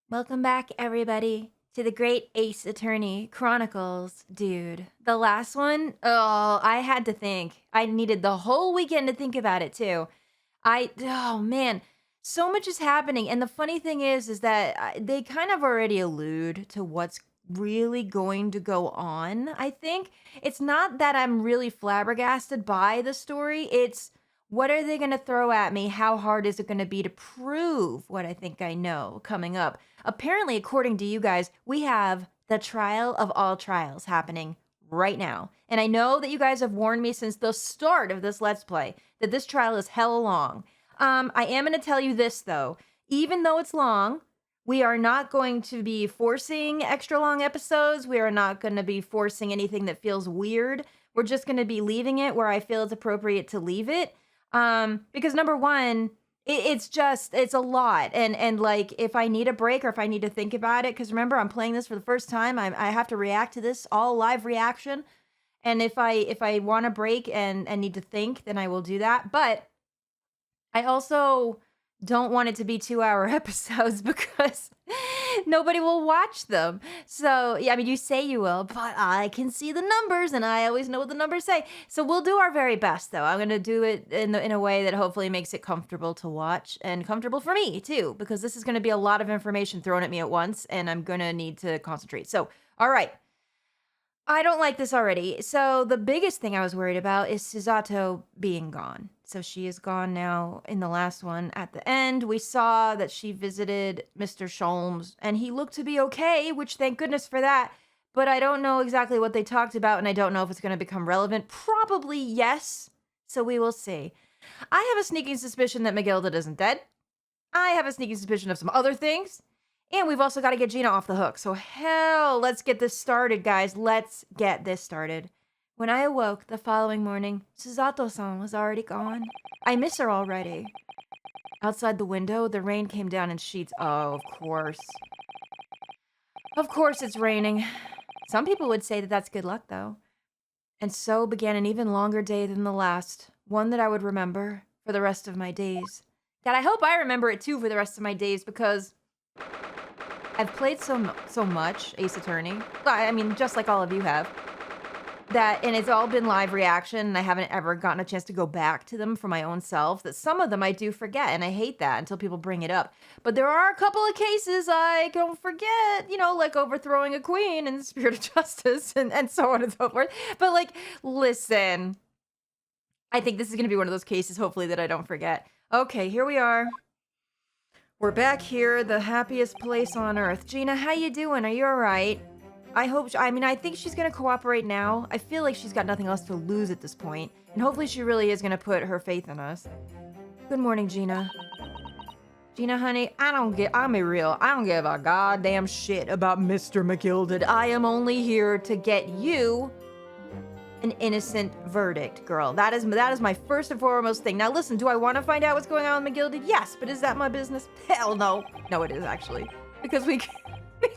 Welcome back, everybody, to the Great Ace Attorney Chronicles. Dude, the last one, oh, I had to think. I needed the whole weekend to think about it, too. Oh man, so much is happening. And the funny thing is that they kind of already allude to what's really going to go on. I think it's not that I'm really flabbergasted by the story. It's what are they going to throw at me? How hard is it going to be to prove what I think I know coming up? Apparently, according to you guys, we have the trial of all trials happening right now. And I know that you guys have warned me since the start of this Let's Play that this trial is hell long. I am going to tell you this, though. Even though it's long, we are not going to be forcing extra long episodes. We are not going to be forcing anything that feels weird. We're just going to be leaving it where I feel it's appropriate to leave it. Because number one, it's a lot. And like, if I need a break or if I need to think about it, because remember, I'm playing this for the first time. I have to react to this all live reaction. And if I want a break and need to think, then I will do that. But I also don't want it to be 2-hour episodes because nobody will watch them. So, yeah, I mean, you say you will, but I can see the numbers and I always know what the numbers say. So we'll do our very best, though. I'm going to do it in a way that hopefully makes it comfortable to watch and comfortable for me, too, because this is going to be a lot of information thrown at me at once and I'm going to need to concentrate. So, all right. I don't like this already. So the biggest thing I was worried about is Susato being gone. So she is gone now in the last one. At the end, we saw that she visited Mr. Sholmes and he looked to be okay, which thank goodness for that. But I don't know exactly what they talked about and I don't know if it's going to become relevant. Probably yes. So we will see. I have a sneaking suspicion that Magilda isn't dead. I have a sneaking suspicion of some other things. And we've also got to get Gina off the hook. So hell, let's get this started, guys. Let's get this started. When I awoke the following morning, Susato-san was already gone. I miss her already. Outside the window, the rain came down in sheets. Oh, of course. Of course it's raining. Some people would say that that's good luck, though. And so began an even longer day than the last, one that I would remember for the rest of my days. God, I hope I remember it, too, for the rest of my days, because I've played so much Ace Attorney. I mean, just like all of you have. And it's all been live reaction, and I haven't ever gotten a chance to go back to them for my own self. That some of them I do forget, and I hate that until people bring it up. But there are a couple of cases I don't forget, like overthrowing a queen in the Spirit of Justice, and so on and so forth. But, like, listen. I think this is going to be one of those cases, hopefully, that I don't forget. Okay, here we are. We're back here, the happiest place on earth. Gina, how you doing? Are you alright? I think she's gonna cooperate now. I feel like she's got nothing else to lose at this point. And hopefully she really is gonna put her faith in us. Good morning, Gina. Gina, honey, I'm be real. I don't give a goddamn shit about Mr. McGilded. I am only here to get you an innocent verdict, girl. That is my first and foremost thing. Now listen, do I want to find out what's going on with McGilded? Yes, but is that my business? Hell no. No, it is actually. Because we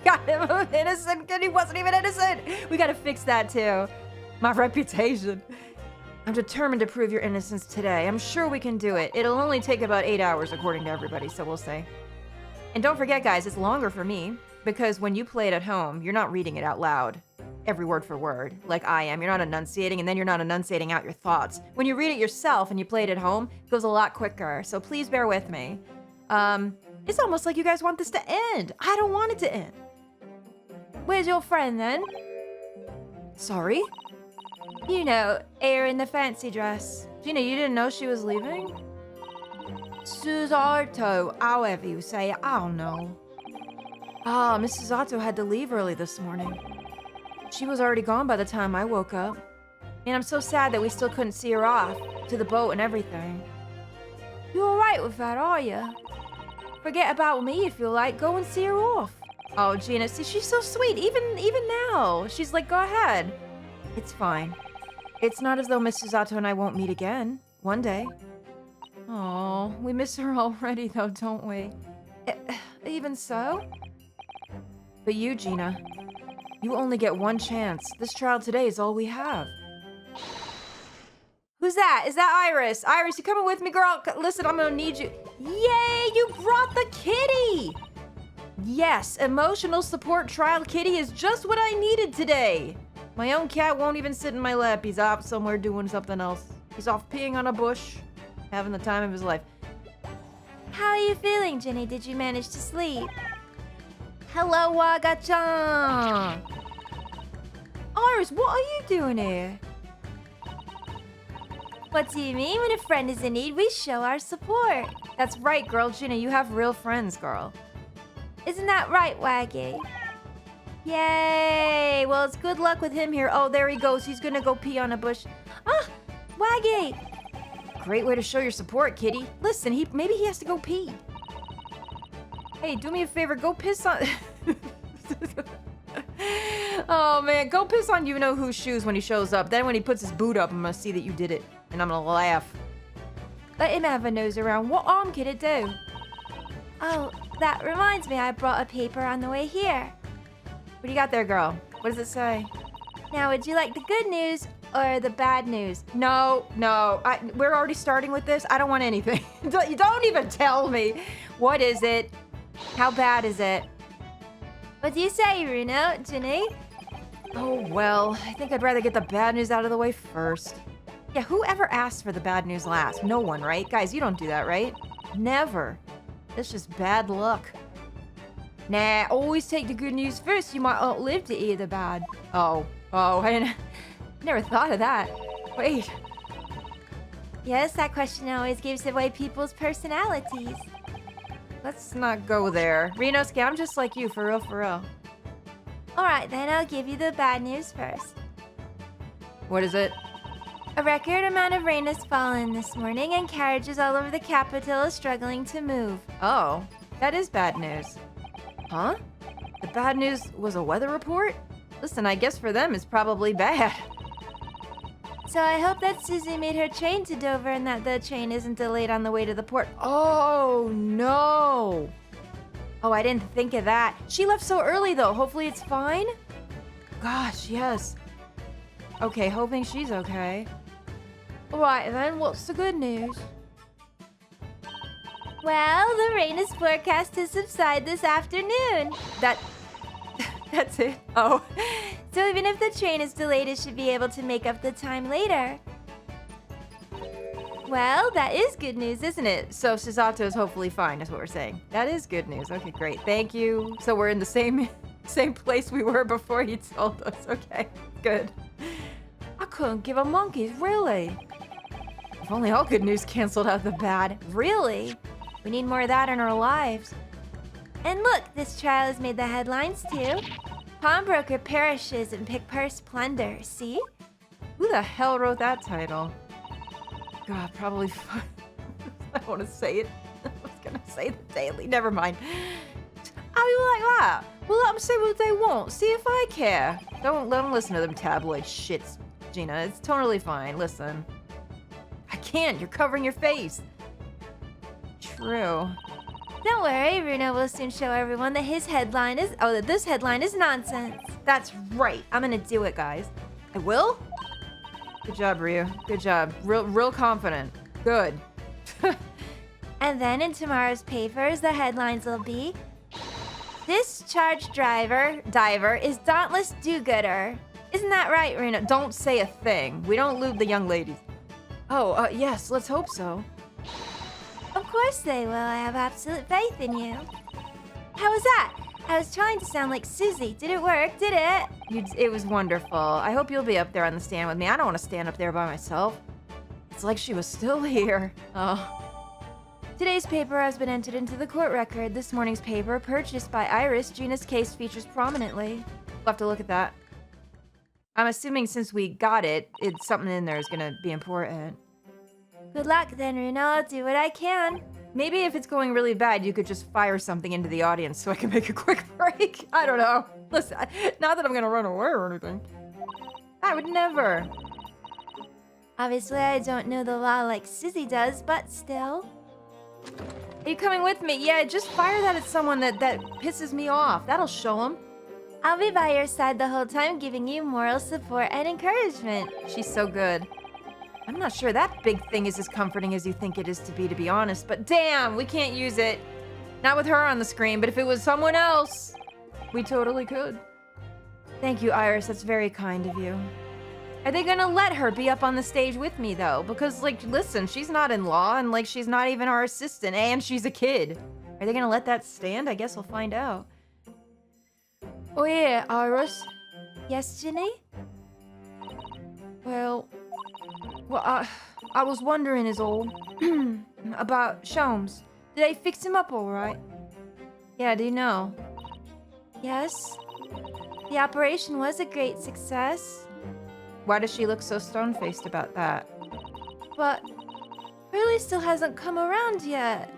got him innocent and he wasn't even innocent. We got to fix that too. My reputation. I'm determined to prove your innocence today. I'm sure we can do it. It'll only take about 8 hours according to everybody, so we'll see. And don't forget, guys, it's longer for me because when you play it at home, you're not reading it out loud. Every word for word, like I am. You're not enunciating, and then you're not enunciating out your thoughts. When you read it yourself and you play it at home, it goes a lot quicker, so please bear with me. It's almost like you guys want this to end. I don't want it to end. Where's your friend, then? Sorry? Air in the fancy dress. Gina, you didn't know she was leaving? Susato, however you say it, I don't know. Miss Susato had to leave early this morning. She was already gone by the time I woke up. And I'm so sad that we still couldn't see her off to the boat and everything. You alright with that, are you? Forget about me if you like. Go and see her off. Oh, Gina, see, she's so sweet. Even now. She's like, go ahead. It's fine. It's not as though Miss Susato and I won't meet again. One day. Oh, we miss her already, though, don't we? Even so? But you, Gina, you only get one chance. This trial today is all we have. Who's that? Is that Iris? Iris, you coming with me, girl? Listen, I'm gonna need you. Yay, you brought the kitty! Yes, emotional support trial kitty is just what I needed today. My own cat won't even sit in my lap. He's off somewhere doing something else. He's off peeing on a bush, having the time of his life. How are you feeling, Jenny? Did you manage to sleep? Hello, Waga-chan! Iris, what are you doing here? What do you mean? When a friend is in need, we show our support. That's right, girl. Ginny, you have real friends, girl. Isn't that right, Waggy? Yay! Well, it's good luck with him here. Oh, there he goes. He's gonna go pee on a bush. Ah! Waggy! Great way to show your support, kitty. Listen, maybe he has to go pee. Hey, do me a favor. Go piss on... Oh, man. Go piss on you-know-whose shoes when he shows up. Then when he puts his boot up, I'm gonna see that you did it. And I'm gonna laugh. Let him have a nose around. What arm can it do? Oh, that reminds me. I brought a paper on the way here. What do you got there, girl? What does it say? Now, would you like the good news or the bad news? No. We're already starting with this. I don't want anything. Don't even tell me. What is it? How bad is it? What do you say, Reno? Ginny? Oh, well, I think I'd rather get the bad news out of the way first. Yeah, whoever asked for the bad news last? No one, right? Guys, you don't do that, right? Never. It's just bad luck. Nah, always take the good news first. You might outlive to hear the bad. Oh, I never thought of that. Wait. Yes, that question always gives away people's personalities. Let's not go there. Renosuke, I'm just like you, for real, for real. Alright, then I'll give you the bad news first. What is it? A record amount of rain has fallen this morning and carriages all over the capital are struggling to move. Oh, that is bad news. Huh? The bad news was a weather report? Listen, I guess for them it's probably bad. So I hope that Susie made her train to Dover and that the train isn't delayed on the way to the port. Oh, no. Oh, I didn't think of that. She left so early, though. Hopefully it's fine. Gosh, yes. Okay, hoping she's okay. All right, then, what's the good news? Well, the rain is forecast to subside this afternoon. That's it? Oh. So even if the train is delayed, it should be able to make up the time later. Well, that is good news, isn't it? So Shizato is hopefully fine, is what we're saying. That is good news. Okay, great. Thank you. So we're in the same place we were before he told us. Okay, good. I couldn't give a monkeys, really. If only all good news canceled out the bad. Really? We need more of that in our lives. And look, this trial has made the headlines too. Pawnbroker perishes in pick purse plunder. See? Who the hell wrote that title? God, probably. I don't want to say it. I was gonna say the Daily. Never mind. How you like that? Well, let them say what they want. See if I care. Don't let them listen to them tabloid shits, Gina. It's totally fine. Listen. I can't. You're covering your face. True. Don't worry, Bruno will soon show everyone that this headline is nonsense. That's right. I'm gonna do it, guys. I will? Good job, Ryu. Good job. Real confident. Good. And then in tomorrow's papers, the headlines will be, Discharged diver is dauntless do-gooder. Isn't that right, Reno? Don't say a thing. We don't lube the young ladies. Oh, yes, let's hope so. Of course they will. I have absolute faith in you. How was that? I was trying to sound like Susie. Did it work? Did it? It was wonderful. I hope you'll be up there on the stand with me. I don't want to stand up there by myself. It's like she was still here. Oh. Today's paper has been entered into the court record. This morning's paper, purchased by Iris, Gina's case features prominently. We'll have to look at that. I'm assuming since we got it, something in there is going to be important. Good luck then, Reno. I'll do what I can. Maybe if it's going really bad, you could just fire something into the audience so I can make a quick break. I don't know. Listen, not that I'm going to run away or anything. I would never. Obviously, I don't know the law like Susie does, but still. Are you coming with me? Yeah, just fire that at someone that pisses me off. That'll show them. I'll be by your side the whole time, giving you moral support and encouragement. She's so good. I'm not sure that big thing is as comforting as you think it is to be honest, but damn, we can't use it. Not with her on the screen, but if it was someone else, we totally could. Thank you, Iris. That's very kind of you. Are they gonna let her be up on the stage with me, though? Because, like, listen, she's not in law, and, like, she's not even our assistant, and she's a kid. Are they gonna let that stand? I guess we'll find out. Oh, yeah, Iris. Yes, Ginny? Well, I was wondering is all about Sholmes. Did they fix him up all right? Yeah, do you know? Yes. The operation was a great success. Why does she look so stone-faced about that? But Hurley still hasn't come around yet.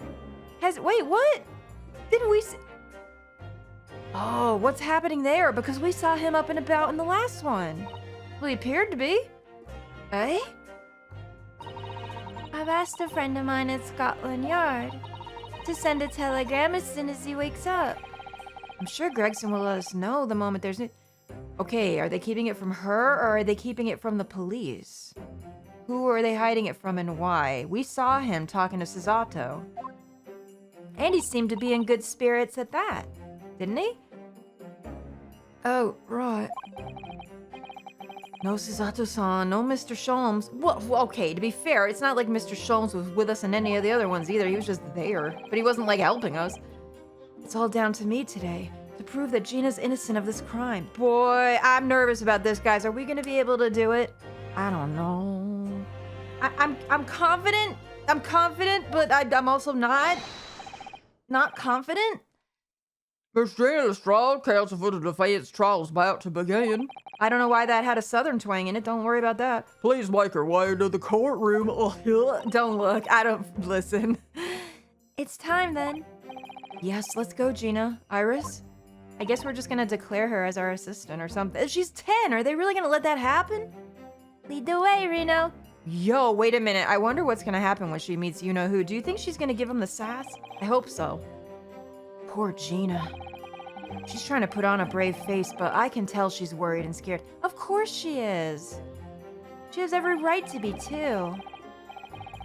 Wait, what? Didn't we Oh, what's happening there? Because we saw him up and about in the last one. Well, he appeared to be. Eh? I've asked a friend of mine at Scotland Yard to send a telegram as soon as he wakes up. I'm sure Gregson will let us know the moment there's Okay, are they keeping it from her or are they keeping it from the police? Who are they hiding it from and why? We saw him talking to Susato. And he seemed to be in good spirits at that, didn't he? Oh, right. No Susato-san, no Mr. Sholmes. Well, okay, to be fair, it's not like Mr. Sholmes was with us in any of the other ones either. He was just there, but he wasn't, like, helping us. It's all down to me today, to prove that Gina's innocent of this crime. Boy, I'm nervous about this, guys. Are we gonna be able to do it? I don't know. I'm confident. I'm confident, but I'm also not confident. Miss Gina Lestrade, counsel for the defense trial is about to begin. I don't know why that had a southern twang in it. Don't worry about that. Please make your way to the courtroom. Don't look. I don't listen. It's time then. Yes, let's go, Gina. Iris? I guess we're just gonna declare her as our assistant or something. She's 10. Are they really gonna let that happen? Lead the way, Reno. Yo, wait a minute. I wonder what's gonna happen when she meets you-know-who. Do you think she's gonna give him the sass? I hope so. Poor Gina. She's trying to put on a brave face, but I can tell she's worried and scared. Of course she is. She has every right to be, too.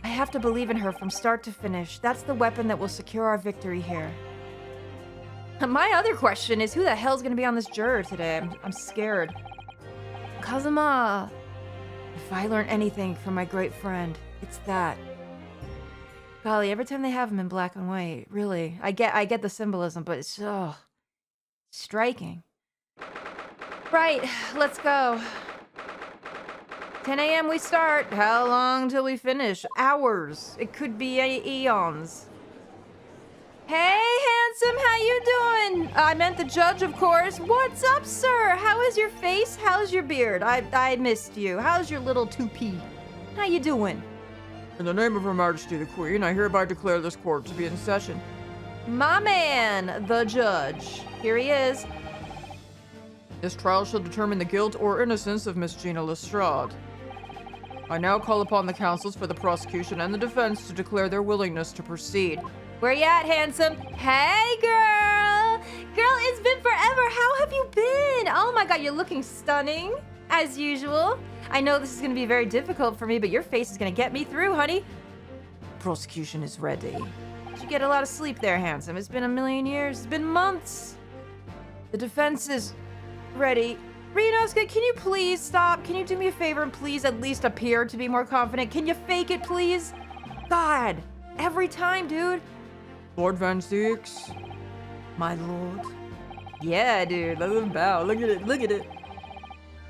I have to believe in her from start to finish. That's the weapon that will secure our victory here. My other question is, who the hell's gonna be on this juror today? I'm scared. Kazuma. If I learn anything from my great friend, it's that. Golly, every time they have him in black and white, really. I get the symbolism, but it's so striking. Right, let's go. 10 a.m. we start. How long till we finish? Hours. It could be eons. Hey, handsome, how you doing? I meant the judge, of course. What's up, sir? How is your face? How's your beard? I missed you. How's your little toupee? How you doing? In the name of Her Majesty the Queen, I hereby declare this court to be in session. My man, the judge. Here he is. This trial shall determine the guilt or innocence of Miss Gina Lestrade. I now call upon the counsels for the prosecution and the defense to declare their willingness to proceed. Where you at, handsome? Hey, girl! Girl, it's been forever. How have you been? Oh my god, you're looking stunning, as usual. I know this is going to be very difficult for me, but your face is going to get me through, honey. Prosecution is ready. Did you get a lot of sleep there, handsome? It's been a million years. It's been months. The defense is ready. Renoska, can you please stop? Can you do me a favor and please at least appear to be more confident? Can you fake it, please? God, every time, dude. Lord Van Six. My lord. Yeah, dude. Let him bow. Look at it. Look at it.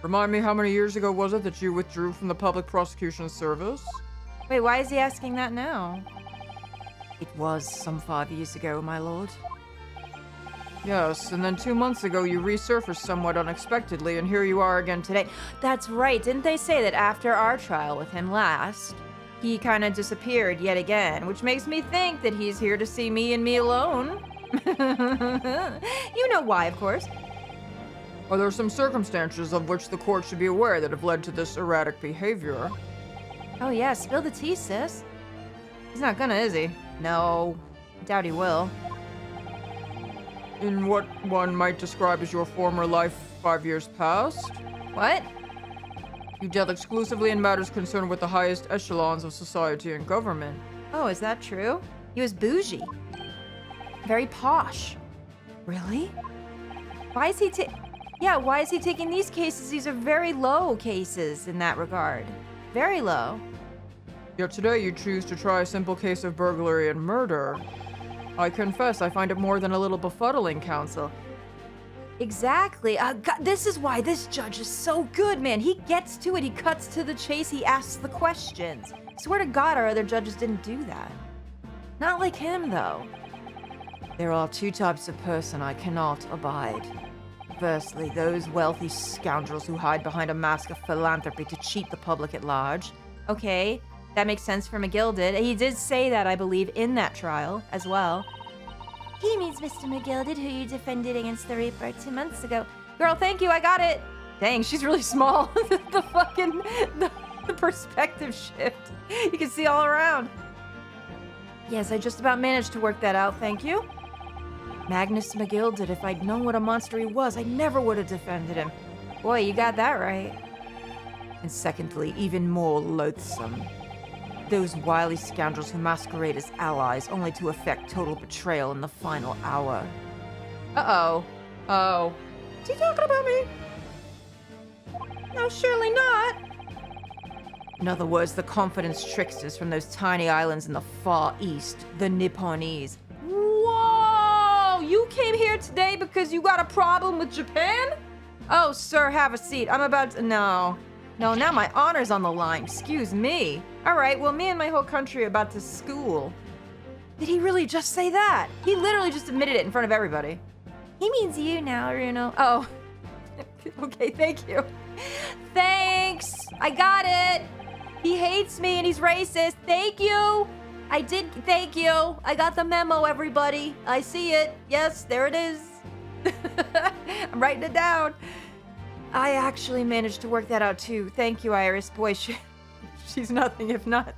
Remind me, how many years ago was it that you withdrew from the public prosecution service? Wait, why is he asking that now? It was some 5 years ago, my lord. Yes, and then 2 months ago you resurfaced somewhat unexpectedly, and here you are again today. That's right. Didn't they say that after our trial with him last, he kind of disappeared yet again, which makes me think that he's here to see me and me alone. You know why, of course. Are there some circumstances of which the court should be aware that have led to this erratic behavior? Oh yeah, spill the tea, sis. He's not gonna, is he? No, I doubt he will. In what one might describe as your former life 5 years past? What? You dealt exclusively in matters concerned with the highest echelons of society and government. Oh, is that true? He was bougie. very posh. Really? Why is he why is he taking these cases? These are very low cases in that regard. Very low. Yet today you choose to try a simple case of burglary and murder. I confess I find it more than a little befuddling, counsel. Exactly. God, this is why this judge is so good, man. He gets to it. He cuts to the chase. He asks the questions. Swear to God, our other judges didn't do that. Not like him, though. There are two types of person I cannot abide. Firstly, those wealthy scoundrels who hide behind a mask of philanthropy to cheat the public at large. Okay, that makes sense for McGill did. He did say that, I believe, in that trial as well. He means Mr. McGill did, who you defended against the Reaper 2 months ago. Girl, thank you, I got it. Dang, she's really small. the perspective shift. You can see all around. Yes, I just about managed to work that out, thank you. Magnus McGill did. If I'd known what a monster he was, I never would have defended him. Boy, you got that right. And secondly, even more loathsome. Those wily scoundrels who masquerade as allies only to effect total betrayal in the final hour. Uh-oh. Oh. Is he talking about me? No, surely not. In other words, the confidence tricksters from those tiny islands in the far east, the Nipponese. Whoa! You came here today because you got a problem with Japan? Oh, sir, have a seat. I'm about to... No, now my honor's on the line. Excuse me. All right, well, me and my whole country are about to school. Did he really just say that? He literally just admitted it in front of everybody. He means you now, Runo. Oh. Okay, thank you. Thanks. I got it. He hates me and he's racist. Thank you. Thank you. I got the memo, everybody. I see it. Yes, there it is. I'm writing it down. I actually managed to work that out too. Thank you, Iris. Boy, she's nothing if not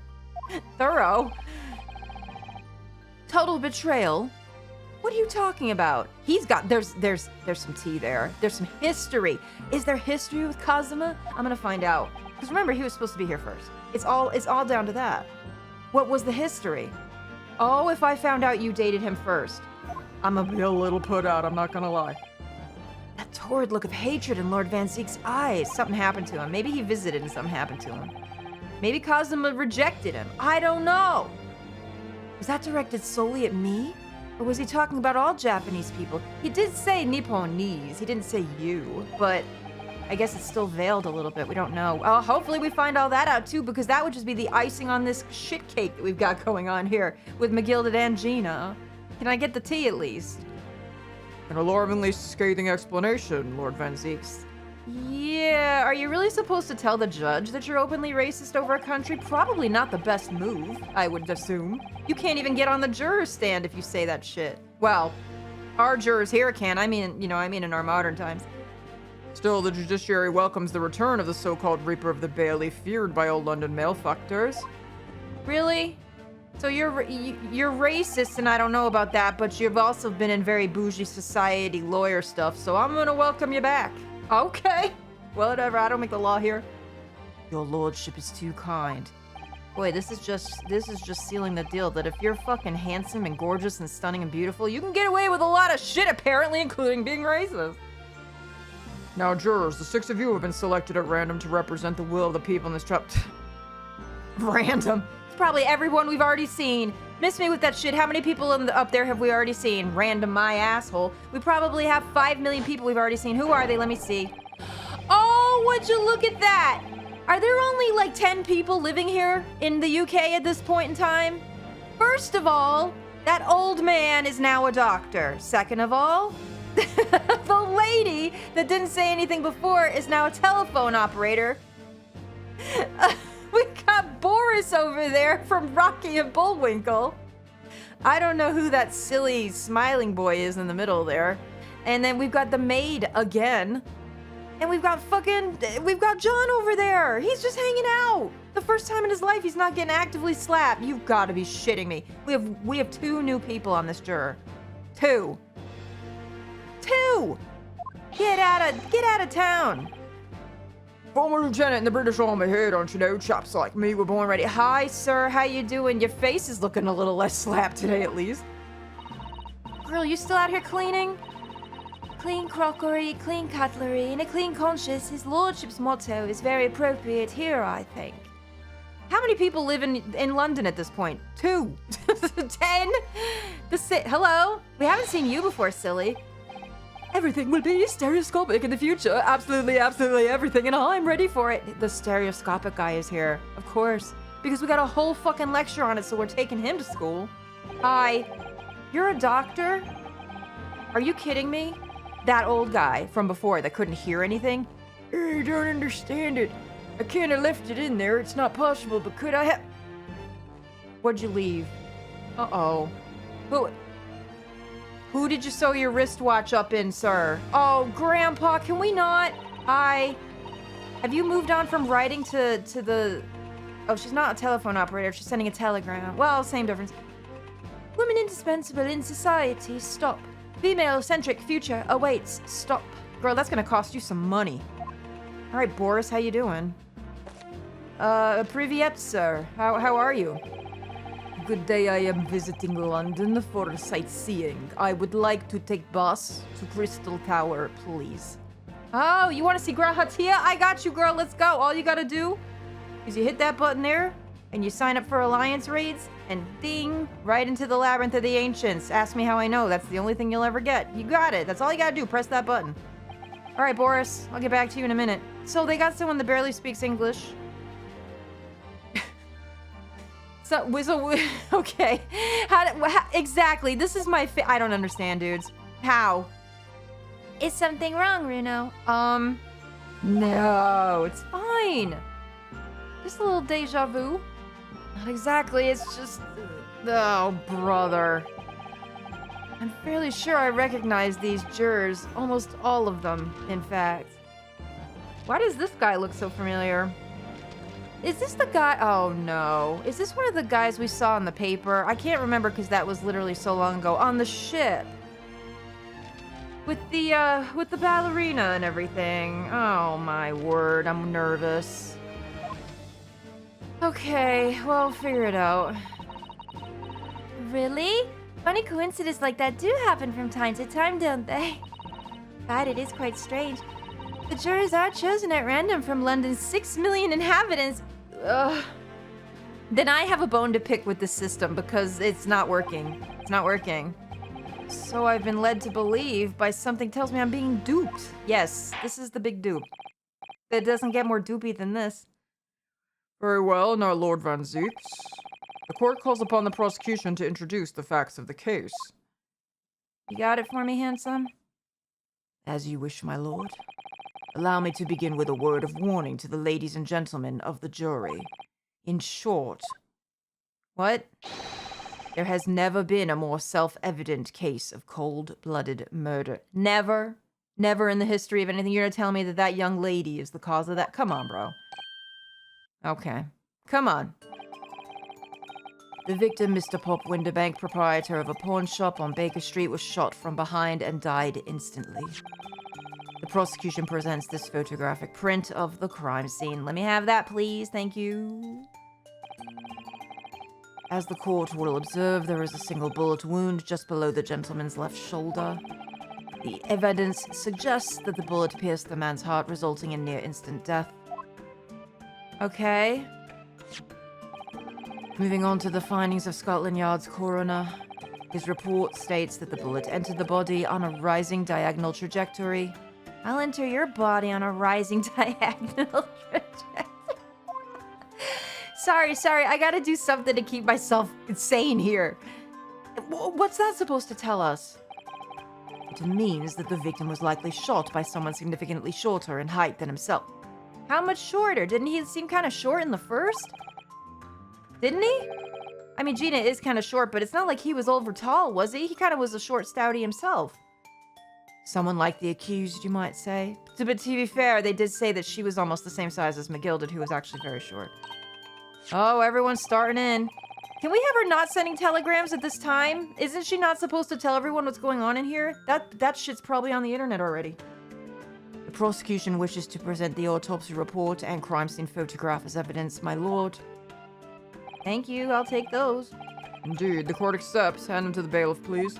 thorough. Total betrayal? What are you talking about? There's some tea there. There's some history. Is there history with Kazuma? I'm gonna find out. Because remember, he was supposed to be here first. It's all down to that. What was the history? Oh, if I found out you dated him first. I'm gonna be a little put out, I'm not gonna lie. That torrid look of hatred in Lord Van Zeek's eyes. Something happened to him. Maybe he visited and something happened to him. Maybe Kazuma rejected him. I don't know. Was that directed solely at me? Or was he talking about all Japanese people? He did say Nipponese. He didn't say you, but I guess it's still veiled a little bit. We don't know. Hopefully we find all that out too, because that would just be the icing on this shit cake that we've got going on here with McGilded and Gina. Can I get the tea at least? An alarmingly scathing explanation, Lord Van Zeeks. Yeah, are you really supposed to tell the judge that you're openly racist over a country? Probably not the best move, I would assume. You can't even get on the juror's stand if you say that shit. Well, our jurors here can. I mean in our modern times. Still, the judiciary welcomes the return of the so-called Reaper of the Bailey, feared by all London malefactors. Really? So you're racist, and I don't know about that, but you've also been in very bougie society lawyer stuff, so I'm gonna welcome you back. Okay. Whatever, I don't make the law here. Your lordship is too kind. Boy, this is just sealing the deal that if you're fucking handsome and gorgeous and stunning and beautiful, you can get away with a lot of shit, apparently, including being racist. Now, jurors, the 6 of you have been selected at random to represent the will of the people in this trial. Random. It's probably everyone we've already seen. Miss me with that shit. How many people up there have we already seen? Random, my asshole. We probably have 5 million people we've already seen. Who are they? Let me see. Oh, would you look at that? Are there only like 10 people living here in the UK at this point in time? First of all, that old man is now a doctor. Second of all, the lady that didn't say anything before is now a telephone operator. We got Boris over there from Rocky and Bullwinkle. I don't know who that silly smiling boy is in the middle there. And then we've got the maid again. And we've got John over there. He's just hanging out. The first time in his life he's not getting actively slapped. You've got to be shitting me. We have 2 new people on this juror. 2. Get out of town. Former lieutenant in the British Army here, don't you know? Chaps like me were born ready. Hi, sir. How you doing? Your face is looking a little less slapped today, at least. Girl, you still out here cleaning? Clean crockery, clean cutlery, and a clean conscience. His lordship's motto is very appropriate here, I think. How many people live in London at this point? 2. 10? Hello? We haven't seen you before, silly. Everything will be stereoscopic in the future. Absolutely, absolutely everything, and I'm ready for it. The stereoscopic guy is here. Of course. Because we got a whole fucking lecture on it, so we're taking him to school. Hi. You're a doctor? Are you kidding me? That old guy from before that couldn't hear anything? I don't understand it. I can't have left it in there. It's not possible, but could I have... What'd you leave? Uh-oh. Who did you sew your wristwatch up in, sir? Oh, Grandpa, can we not? Hi. Have you moved on from writing to the... Oh, she's not a telephone operator. She's sending a telegram. Well, same difference. Women indispensable in society. Stop. Female-centric future awaits. Stop. Girl, that's gonna cost you some money. All right, Boris, how you doing? Privyet, sir. How are you? Good day, I am visiting London for sightseeing. I would like to take bus to Crystal Tower, please. Oh, you want to see Grahatia? I got you, girl. Let's go. All you gotta do is you hit that button there, and you sign up for Alliance raids, and ding, right into the Labyrinth of the Ancients. Ask me how I know. That's the only thing you'll ever get. You got it. That's all you gotta do. Press that button. All right, Boris. I'll get back to you in a minute. So they got someone that barely speaks English. Okay. How, exactly. This is my I don't understand, dudes. How? Is something wrong, Runo? No, it's fine. Just a little deja vu. Not exactly, it's just... Oh, brother. I'm fairly sure I recognize these jurors. Almost all of them, in fact. Why does this guy look so familiar? Is this the guy? Oh, no. Is this one of the guys we saw in the paper? I can't remember because that was literally so long ago. On the ship. With the ballerina and everything. Oh, my word. I'm nervous. Okay, well, figure it out. Really? Funny coincidences like that do happen from time to time, don't they? God, it is quite strange. The jurors are chosen at random from London's 6 million inhabitants. Ugh. Then I have a bone to pick with the system because it's not working. It's not working. So I've been led to believe by something tells me I'm being duped. Yes, this is the big dupe. It doesn't get more dupey than this. Very well, now Lord Van Zieks. The court calls upon the prosecution to introduce the facts of the case. You got it for me, handsome? As you wish, my lord. Allow me to begin with a word of warning to the ladies and gentlemen of the jury. In short... What? There has never been a more self-evident case of cold-blooded murder. Never? Never in the history of anything. You're gonna tell me that that young lady is the cause of that? Come on, bro. Okay. Come on. The victim, Mr. Pop Winterbank, proprietor of a pawn shop on Baker Street, was shot from behind and died instantly. The prosecution presents this photographic print of the crime scene. Let me have that, please. Thank you. As the court will observe, there is a single bullet wound just below the gentleman's left shoulder. The evidence suggests that the bullet pierced the man's heart, resulting in near-instant death. Okay. Moving on to the findings of Scotland Yard's coroner. His report states that the bullet entered the body on a rising diagonal trajectory. I'll enter your body on a rising diagonal trajectory. Sorry. I gotta do something to keep myself sane here. What's that supposed to tell us? It means that the victim was likely shot by someone significantly shorter in height than himself. How much shorter? Didn't he seem kind of short in the first? Didn't he? I mean, Gina is kind of short, but it's not like he was over tall, was he? He kind of was a short stouty himself. Someone like the accused, you might say. But to be fair, they did say that she was almost the same size as McGilded, who was actually very short. Oh, everyone's starting in. Can we have her not sending telegrams at this time? Isn't she not supposed to tell everyone what's going on in here? That shit's probably on the internet already. The prosecution wishes to present the autopsy report and crime scene photograph as evidence, my lord. Thank you, I'll take those. Indeed, the court accepts. Hand them to the bailiff, please.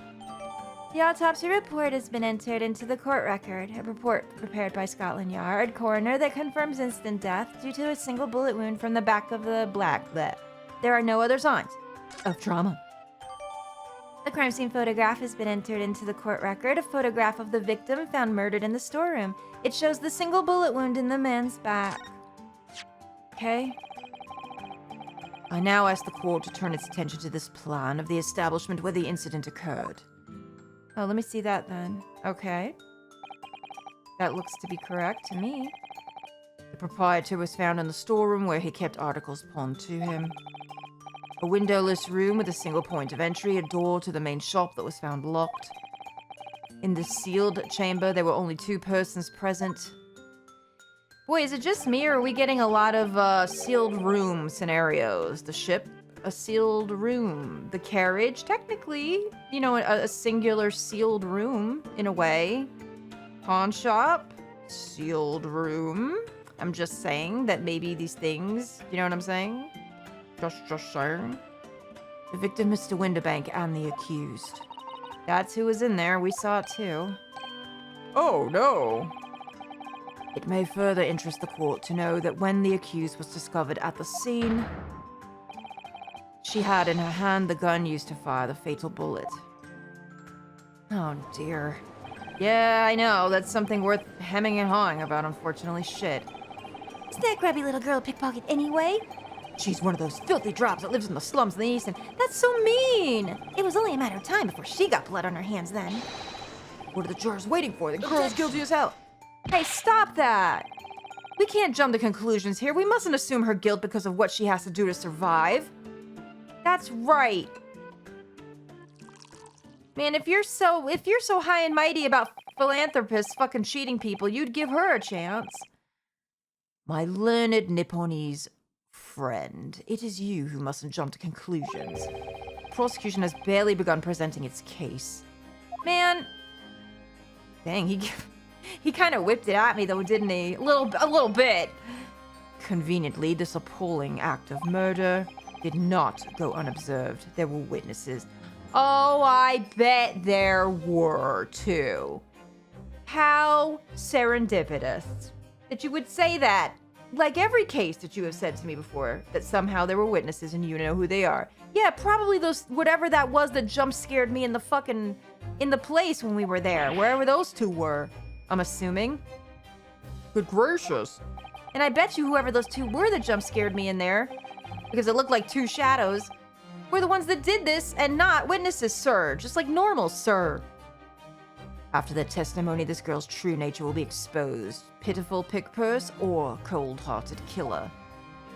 The autopsy report has been entered into the court record. A report prepared by Scotland Yard coroner that confirms instant death due to a single bullet wound from the back of the black. Bleh. There are no other signs of trauma. The crime scene photograph has been entered into the court record. A photograph of the victim found murdered in the storeroom. It shows the single bullet wound in the man's back. Okay. I now ask the court to turn its attention to this plan of the establishment where the incident occurred. Oh, let me see that then. Okay. That looks to be correct to me. The proprietor was found in the storeroom where he kept articles pawned to him. A windowless room with a single point of entry, a door to the main shop that was found locked. In the sealed chamber, there were only 2 persons present. Boy, is it just me or are we getting a lot of Sealed room scenarios. The ship, a sealed room. The carriage, technically, you know, a singular sealed room, in a way. Pawn shop, sealed room. I'm just saying that maybe these things, you know what I'm saying? Just saying. The victim, Mr. Winterbank, and the accused. That's who was in there. We saw it too. Oh, no. It may further interest the court to know that when the accused was discovered at the scene, she had in her hand the gun used to fire the fatal bullet. Oh, dear. Yeah, I know. That's something worth hemming and hawing about, unfortunately. Shit. Isn't that grubby little girl a pickpocket anyway? She's one of those filthy drabs that lives in the slums in the East, and That's so mean! It was only a matter of time before she got blood on her hands then. what are the jurors waiting for? The girl's guilty as hell. Hey, stop that! We can't jump to conclusions here. We mustn't assume her guilt because of what she has to do to survive. That's right. Man, if you're so high and mighty about philanthropists fucking cheating people, you'd give her a chance. My learned Nipponese friend, it is you who mustn't jump to conclusions. Prosecution has barely begun presenting its case. Man, Dang, he kind of whipped it at me though, didn't he? A little bit. Conveniently, this appalling act of murder did not go unobserved. There were witnesses. Oh, I bet there were too. How serendipitous that you would say that. Like every case that you have said to me before, that somehow there were witnesses and you know who they are. Yeah, probably those, whatever that was that jump scared me in the place when we were there, wherever those 2 were, I'm assuming. Good gracious. And I bet you whoever those 2 were that jump scared me in there, because it looked like 2 shadows, were the ones that did this and not witnesses, sir. Just like normal, sir. After the testimony, this girl's true nature will be exposed. Pitiful pick purse or cold-hearted killer.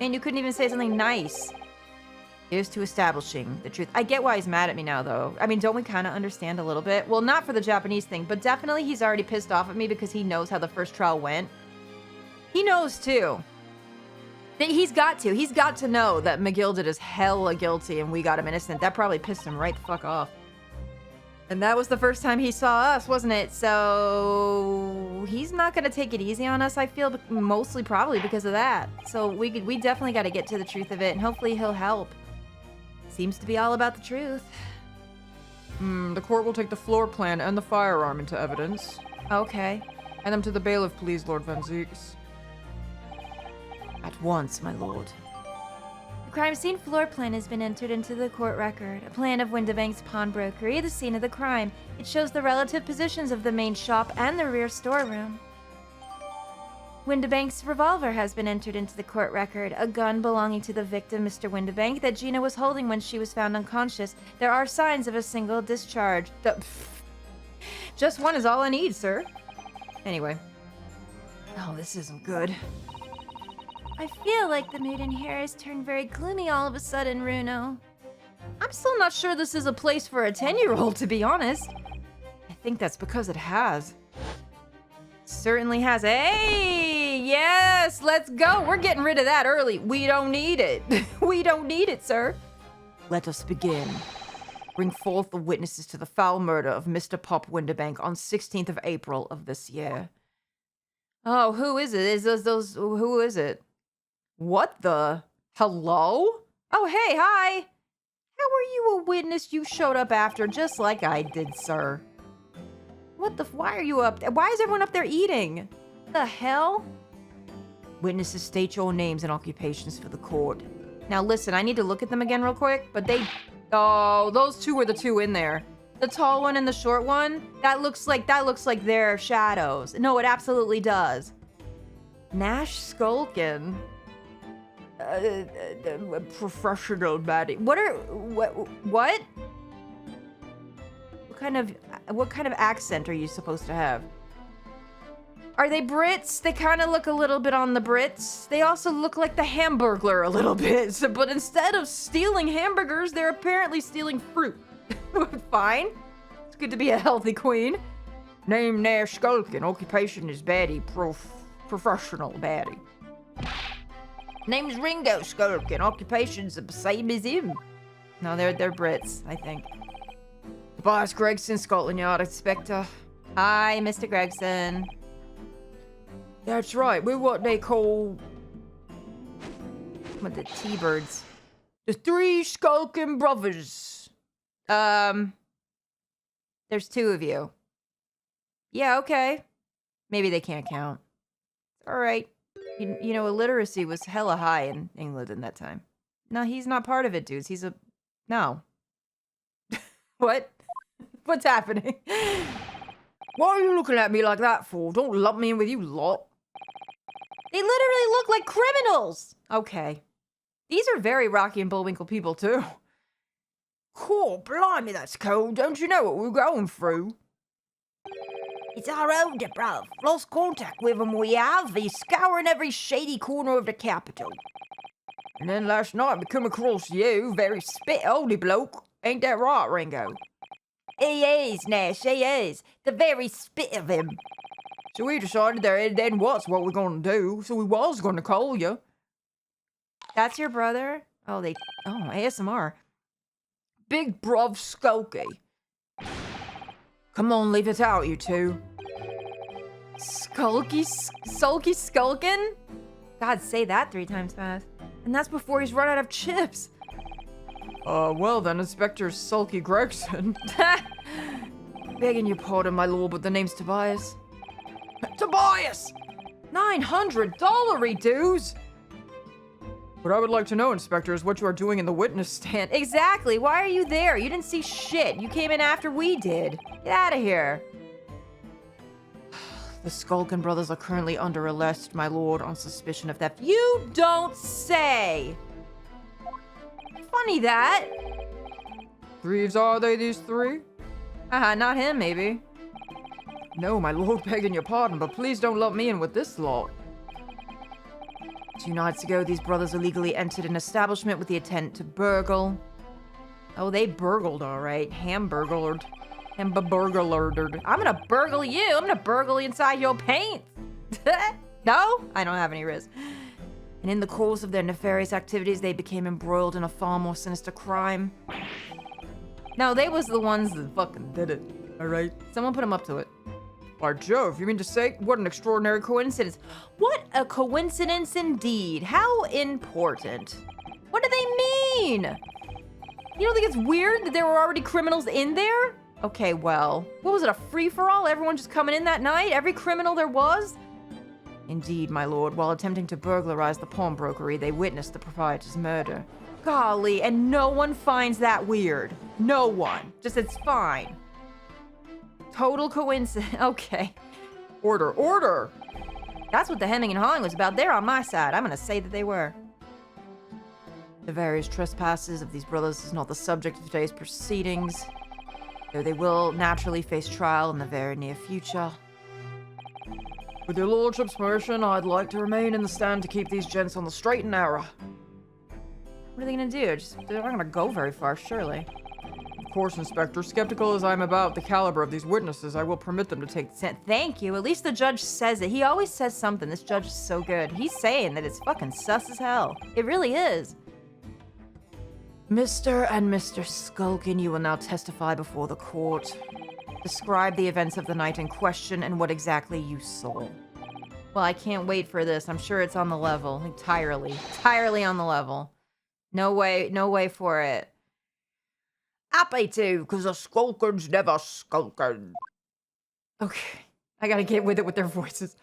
And you couldn't even say something nice. Here's to establishing the truth. I get why he's mad at me now, though. I mean, don't we kind of understand a little bit? Well, not for the Japanese thing, but definitely he's already pissed off at me because he knows how the first trial went. He knows, too. He's got to. He's got to know that McGilded is hella guilty and we got him innocent. That probably pissed him right the fuck off. And that was the first time he saw us, wasn't it? So he's not going to take it easy on us, I feel, mostly probably because of that. So we definitely got to get to the truth of it, and hopefully he'll help. Seems to be all about the truth. The court will take the floor plan and the firearm into evidence. Okay. Hand them to the bailiff, please, Lord Van Zeeks. At once, my lord. The crime scene floor plan has been entered into the court record. A plan of Winterbank's pawnbrokery, the scene of the crime. It shows the relative positions of the main shop and the rear storeroom. Winterbank's revolver has been entered into the court record, a gun belonging to the victim, Mr. Winterbank, that Gina was holding when she was found unconscious. There are signs of a single discharge. Just one is all I need, sir. Anyway. Oh, this isn't good. I feel like the mood in here has turned very gloomy all of a sudden, Runo. I'm still not sure this is a place for a 10-year-old, to be honest. I think that's because it has. Certainly has. Hey, yes, let's go. We're getting rid of that early. We don't need it. We don't need it, sir. Let us begin. Bring forth the witnesses to the foul murder of Mr. Pop Winterbank on 16th of April of this year. Oh, who is it? Who is it? What the? Hello? Oh, hey, hi. How are you a witness? You showed up after, just like I did, sir. What the? Why are you up there? Why is everyone up there eating? The hell? Witnesses, state your names and occupations for the court. Now listen, I need to look at them again real quick, but they... Oh, those two were the two in there. The tall one and the short one, that looks like their shadows. No, it absolutely does. Nash Skulkin. Professional baddie. What? What kind of accent are you supposed to have? Are they Brits? They kind of look a little bit on the Brits. They also look like the Hamburglar a little bit. So, but instead of stealing hamburgers, they're apparently stealing fruit. Fine. It's good to be a healthy queen. Name Nash Skulkin. Occupation is baddie. Professional baddie. Name's Ringo Skulkin. Occupation's the same as him. No, they're Brits, I think. Tobias Gregson, Scotland Yard Inspector. Hi, Mr. Gregson. That's right. We're what they call... What, the T-birds? The Three Skulkin Brothers. There's two of you. Yeah, okay. Maybe they can't count. All right. You know, illiteracy was hella high in England in that time. No, he's not part of it, dudes. He's a... No. What? What's happening? What are you looking at me like that for? Don't lump me in with you lot. They literally look like criminals. Okay. These are very Rocky and Bullwinkle people, too. Cool, blimey, that's cold. Don't you know what we're going through? It's our older bruv. Lost contact with him we have. He's scouring every shady corner of the capital. And then last night we come across you, very spit-oldy bloke. Ain't that right, Ringo? He is, Nash, he is. The very spit of him. So we decided that then what's what we're gonna do, so we was gonna call you. That's your brother? Oh, ASMR. Big bruv Skulky. Come on, leave it out, you two. Sulky Skulkin? God, say that 3 times fast. And that's before he's run out of chips. Well then, Inspector Sulky Gregson. Begging your pardon, my lord, but the name's Tobias. Tobias! $900 dues! What I would like to know, Inspector, is what you are doing in the witness stand. Exactly. Why are you there? You didn't see shit. You came in after we did. Get out of here. The Skulkin brothers are currently under arrest, my lord, on suspicion of theft. You don't say. Funny that. Thieves are they, these three? Not him, maybe. No, my lord, begging your pardon, but please don't lump me in with this lot. 2 nights ago, these brothers illegally entered an establishment with the intent to burgle. Oh, they burgled, all right. Hamburglared. Hamburglared. I'm gonna burgle you. I'm gonna burgle inside your pants. No? I don't have any riz. And in the course of their nefarious activities, they became embroiled in a far more sinister crime. No, they was the ones that fucking did it. All right. Someone put them up to it. By Jove, you mean to say, what an extraordinary coincidence. What a coincidence indeed. How important. What do they mean? You don't think it's weird that there were already criminals in there? Okay, well, what was it, a free-for-all? Everyone just coming in that night? Every criminal there was? Indeed, my lord. While attempting to burglarize the pawnbrokery, they witnessed the proprietor's murder. Golly, and no one finds that weird. No one. Just it's fine. Total coincidence. Okay. Order, order! That's what the hemming and hawing was about. They're on my side. I'm gonna say that they were. The various trespasses of these brothers is not the subject of today's proceedings, though they will naturally face trial in the very near future. With your lordship's permission, I'd like to remain in the stand to keep these gents on the straight and narrow. What are they gonna do? They're not gonna go very far, surely. Of course, Inspector. Skeptical as I'm about the caliber of these witnesses, I will permit them to take... Thank you. At least the judge says it. He always says something. This judge is so good. He's saying that it's fucking sus as hell. It really is. Mr. and Mr. Skulkin, you will now testify before the court. Describe the events of the night in question and what exactly you saw. Well, I can't wait for this. I'm sure it's on the level. Entirely on the level. No way for it. Happy to, because the Skulkins never skulkin. Okay. I gotta get with it with their voices.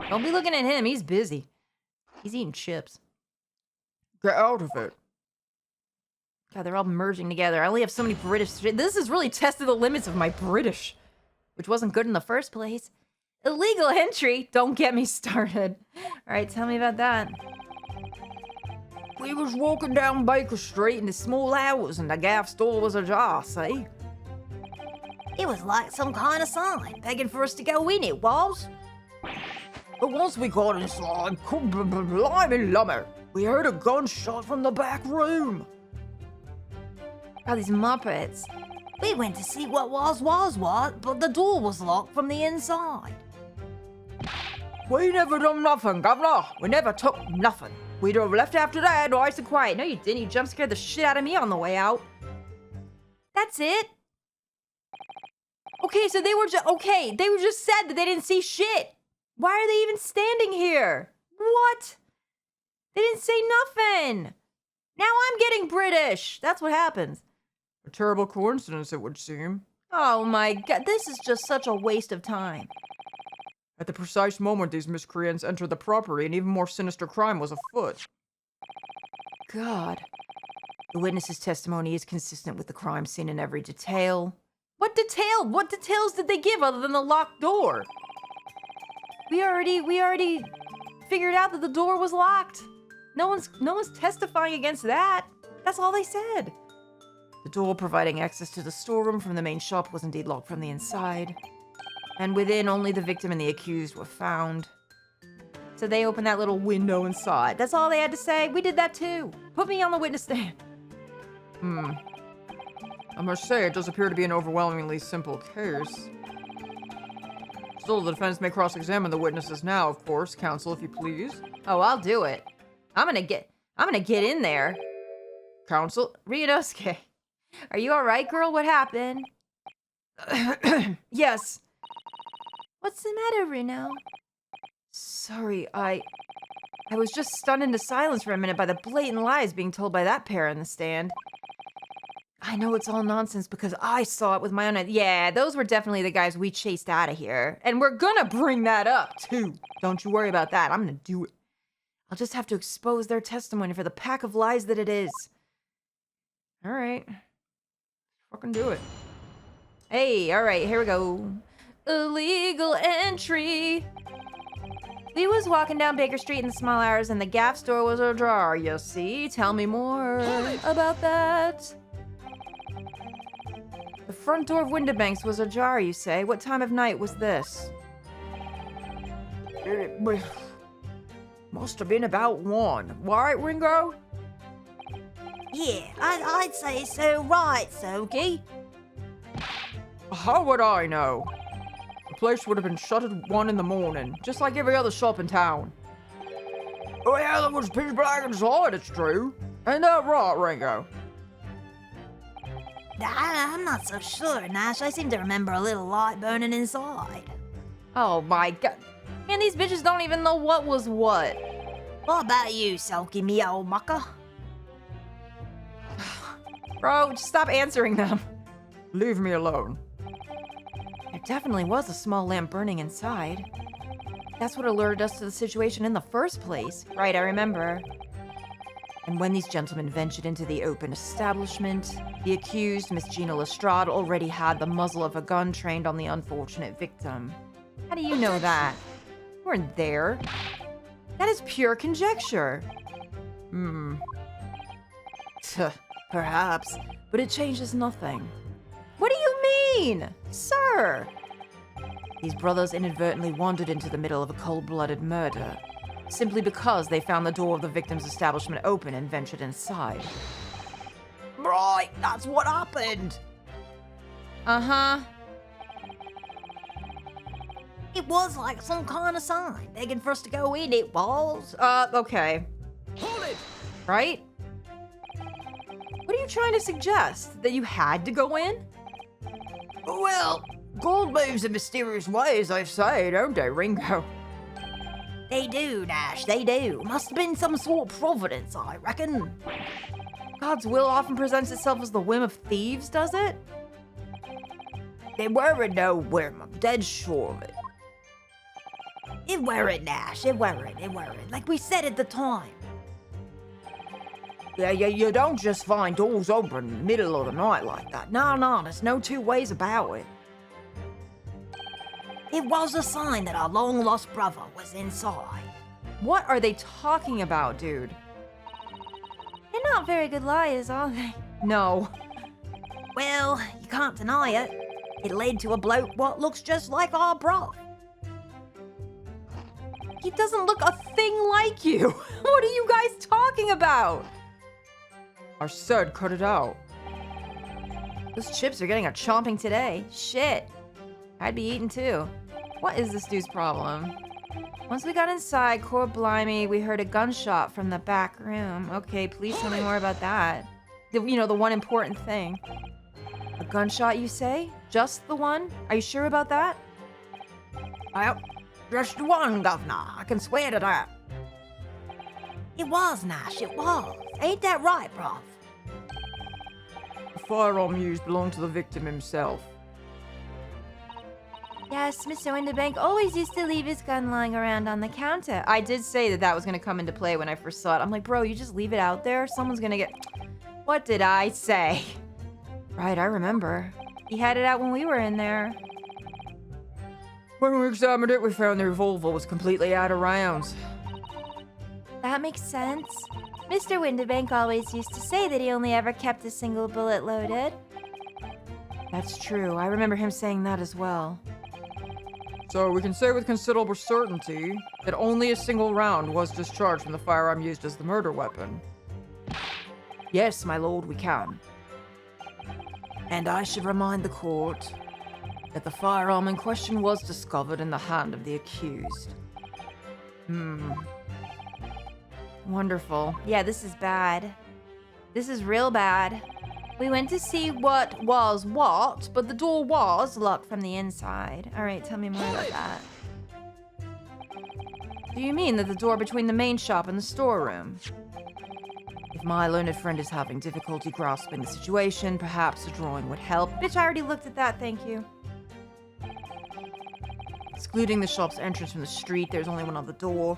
Don't be looking at him. He's busy. He's eating chips. Get out of it. God, they're all merging together. I only have so many British. This has really tested the limits of my British, which wasn't good in the first place. Illegal entry? Don't get me started. All right, tell me about that. We was walking down Baker Street in the small hours and the gaff store was ajar, see? It was like some kind of sign begging for us to go in, it was. But once we got inside, blimey lummer, we heard a gunshot from the back room. Oh, these Muppets. We went to see what was what, but the door was locked from the inside. We never done nothing, Governor. We never took nothing. We'd have left after that, nice and quiet. No, you didn't. You jump scared the shit out of me on the way out. That's it? Okay, so they were just, they were just said that they didn't see shit. Why are they even standing here? What? They didn't say nothing. Now I'm getting British. That's what happens. A terrible coincidence, it would seem. Oh my god, this is just such a waste of time. At the precise moment these miscreants entered the property, an even more sinister crime was afoot. God. The witness's testimony is consistent with the crime scene in every detail. What detail? What details did they give other than the locked door? We already figured out that the door was locked. No one's testifying against that. That's all they said. The door providing access to the storeroom from the main shop was indeed locked from the inside. And within, only the victim and the accused were found. So they opened that little window and saw it. That's all they had to say. We did that too. Put me on the witness stand. I must say, it does appear to be an overwhelmingly simple case. Still, the defense may cross-examine the witnesses now, of course, counsel, if you please. Oh, I'll do it. I'm gonna get in there. Counsel, Ryunosuke, are you all right, girl? What happened? Yes. What's the matter, Reno? Sorry, I was just stunned into silence for a minute by the blatant lies being told by that pair in the stand. I know it's all nonsense because I saw it with my own eyes. Yeah, those were definitely the guys we chased out of here. And we're gonna bring that up, too. Don't you worry about that. I'm gonna do it. I'll just have to expose their testimony for the pack of lies that it is. All right. Fucking do it. Hey, all right, here we go. Illegal entry. We was walking down Baker Street in the small hours and the gaff store was ajar, you see? Tell me more about that. The front door of Windibanks was ajar, you say? What time of night was this? It must have been about 1. Right, Ringo? Yeah, I'd say so, right, Soki. How would I know? The place would have been shut at 1 in the morning, just like every other shop in town. Oh yeah, it was pitch black inside, it's true. Ain't that right, Ringo? I'm not so sure, Nash. I seem to remember a little light burning inside. Oh my god. Man, these bitches don't even know what was what. What about you, Soki, me old mucker? Bro, just stop answering them. Leave me alone. There definitely was a small lamp burning inside. That's what alerted us to the situation in the first place. Right, I remember. And when these gentlemen ventured into the open establishment, the accused, Miss Gina Lestrade, already had the muzzle of a gun trained on the unfortunate victim. How do you know that? You weren't there. That is pure conjecture. Perhaps, but it changes nothing. What do you mean, sir? These brothers inadvertently wandered into the middle of a cold-blooded murder, simply because they found the door of the victim's establishment open and ventured inside. Right, that's what happened. Uh-huh. It was like some kind of sign begging for us to go in, it was. Okay. Hold it! Right? What are you trying to suggest? That you had to go in? Well, Gold moves in mysterious ways, they say, don't they, Ringo? they do, Nash, they do. Must have been some sort of providence, I reckon. God's will often presents itself as the whim of thieves, does it? It weren't nowhere, I'm dead sure of it. It weren't, Nash, it weren't. Like we said at the time. Yeah, you don't just find doors open in the middle of the night like that. No, there's no two ways about it. It was a sign that our long-lost brother was inside. What are they talking about, dude? They're not very good liars, are they? No. Well, you can't deny it. It led to a bloke what looks just like our bro. He doesn't look a thing like you. What are you guys talking about? I said cut it out. Those chips are getting a chomping today. Shit. I'd be eating too. What is this dude's problem? Once we got inside, core blimey, we heard a gunshot from the back room. Okay, please tell me more about that. The one important thing. A gunshot, you say? Just the one? Are you sure about that? Well, just the one, Governor. I can swear to that. It was, Nash, it was. Ain't that right, bruv? The firearm used belonged to the victim himself. Yes, Mr. Winterbank always used to leave his gun lying around on the counter. I did say that was going to come into play when I first saw it. I'm like, bro, you just leave it out there? Someone's going to get... What did I say? Right, I remember. He had it out when we were in there. When we examined it, we found the revolver was completely out of rounds. That makes sense. Mr. Winterbank always used to say that he only ever kept a single bullet loaded. That's true. I remember him saying that as well. So we can say with considerable certainty that only a single round was discharged from the firearm used as the murder weapon. Yes, my lord, we can. And I should remind the court that the firearm in question was discovered in the hand of the accused. Wonderful. Yeah, this is bad. This is real bad. We went to see what was what, but the door was locked from the inside. All right, tell me more about that. Do you mean that the door between the main shop and the storeroom? If my learned friend is having difficulty grasping the situation, perhaps a drawing would help. Bitch, I already looked at that, thank you. Excluding the shop's entrance from the street, there's only one other door.